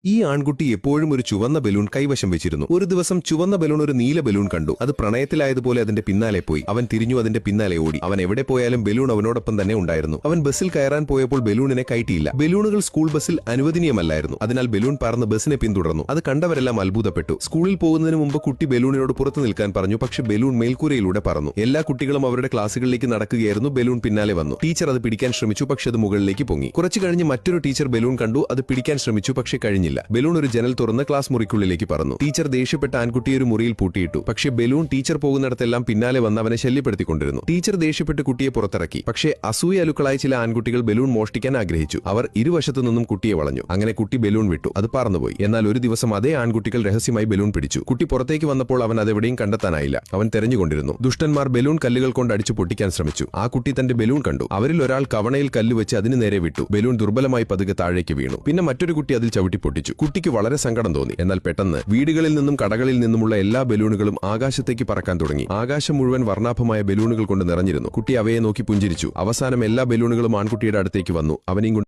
ഈ ആൺകുട്ടി എപ്പോഴും ഒരു ചുവന്ന ബലൂൺ കൈവശം വെച്ചിരുന്നു. ഒരു ദിവസം ചുവന്ന ബലൂൺ ഒരു നീല ബലൂൺ കണ്ടു. അത് പ്രണയത്തിലായതുപോലെ അതിന്റെ പിന്നാലെ പോയി. അവൻ തിരിഞ്ഞു അതിന്റെ പിന്നാലെ ഓടി. അവൻ എവിടെ പോയാലും ബലൂൺ അവനോടൊപ്പം തന്നെ ഉണ്ടായിരുന്നു. അവൻ ബസ്സിൽ കയറാൻ പോയപ്പോൾ ബലൂണിനെ കയറ്റിയില്ല. ബലൂണുകൾ സ്കൂൾ ബസ്സിൽ അനുവദനീയമല്ലായിരുന്നു. അതിനാൽ ബലൂൺ പറന്ന് ബസ്സിനെ പിന്തുടർന്നു. അത് കണ്ടവരെല്ലാം അത്ഭുതപ്പെട്ടു. സ്കൂളിൽ പോകുന്നതിന് മുമ്പ് കുട്ടി ബലൂണിനോട് പുറത്തു നിൽക്കാൻ പറഞ്ഞു. പക്ഷെ ബലൂൺ മേൽക്കൂരയിലൂടെ പറന്നു. എല്ലാ കുട്ടികളും അവരുടെ ക്ലാസുകളിലേക്ക് നടക്കുകയായിരുന്നു. ബലൂൺ പിന്നാലെ വന്നു. ടീച്ചർ അത് പിടിക്കാൻ ശ്രമിച്ചു. പക്ഷെ അത് മുകളിലേക്ക് പൊങ്ങി. കുറച്ചു കഴിഞ്ഞ് മറ്റൊരു ടീച്ചർ ബലൂൺ കണ്ടു. അത് പിടിക്കാൻ ശ്രമിച്ചു. പക്ഷെ കഴിഞ്ഞില്ല. ബലൂൺ ഒരു ജനൽ തുറന്ന് ക്ലാസ് മുറിക്കുള്ളിലേക്ക് പറന്നു. ടീച്ചർ ദേഷ്യപ്പെട്ട ആൺകുട്ടിയെ ഒരു മുറിയിൽ പൂട്ടിയിട്ടു. പക്ഷേ ബലൂൺ ടീച്ചർ പോകുന്നിടത്തെല്ലാം പിന്നാലെ വന്ന് അവനെ ശല്യപ്പെടുത്തിക്കൊണ്ടിരുന്നു. ടീച്ചർ ദേഷ്യപ്പെട്ട് കുട്ടിയെ പുറത്തിറക്കി. പക്ഷേ അസൂയ അലുക്കളായ ചില ആൺകുട്ടികൾ ബലൂൺ മോഷ്ടിക്കാൻ ആഗ്രഹിച്ചു. അവർ ഇരുവശത്തു നിന്നും കുട്ടിയെ വളഞ്ഞു. അങ്ങനെ കുട്ടി ബലൂൺ വിട്ടു. അത് പറന്നുപോയി. എന്നാൽ ഒരു ദിവസം അതേ ആൺകുട്ടികൾ രഹസ്യമായി ബലൂൺ പിടിച്ചു. കുട്ടി പുറത്തേക്ക് വന്നപ്പോൾ അവൻ അതെവിടെയും കണ്ടെത്താനായില്ല. അവൻ തെരഞ്ഞുകൊണ്ടിരുന്നു. ദുഷ്ടന്മാർ ബലൂൺ കല്ലുകൾ കൊണ്ട് അടിച്ചു പൊട്ടിക്കാൻ ശ്രമിച്ചു. ആ കുട്ടി തന്റെ ബലൂൺ കണ്ടു. അവരിൽ ഒരാൾ കവണയിൽ കല്ല് വെച്ച് അതിന് നേരെ വിട്ടു. ബലൂൺ ദുർബലമായി പതുക്കെ താഴേക്ക് വീണു. പിന്നെ മറ്റൊരു കുട്ടി അതിൽ ചവിട്ടി പൊട്ടിച്ചു. കുട്ടിക്ക് വളരെ സങ്കടം തോന്നി. എന്നാൽ പെട്ടെന്ന് വീടുകളിൽ നിന്നും കടകളിൽ നിന്നുമുള്ള എല്ലാ ബലൂണുകളും ആകാശത്തേക്ക് പറക്കാൻ തുടങ്ങി. ആകാശം മുഴുവൻ വർണ്ണാഭമായ ബലൂണുകൾ കൊണ്ട് നിറഞ്ഞിരുന്നു. കുട്ടി അവയെ നോക്കി പുഞ്ചിരിച്ചു. അവസാനം എല്ലാ ബലൂണുകളും ആൺകുട്ടിയുടെ അടുത്തേക്ക് വന്നു. അവനെയും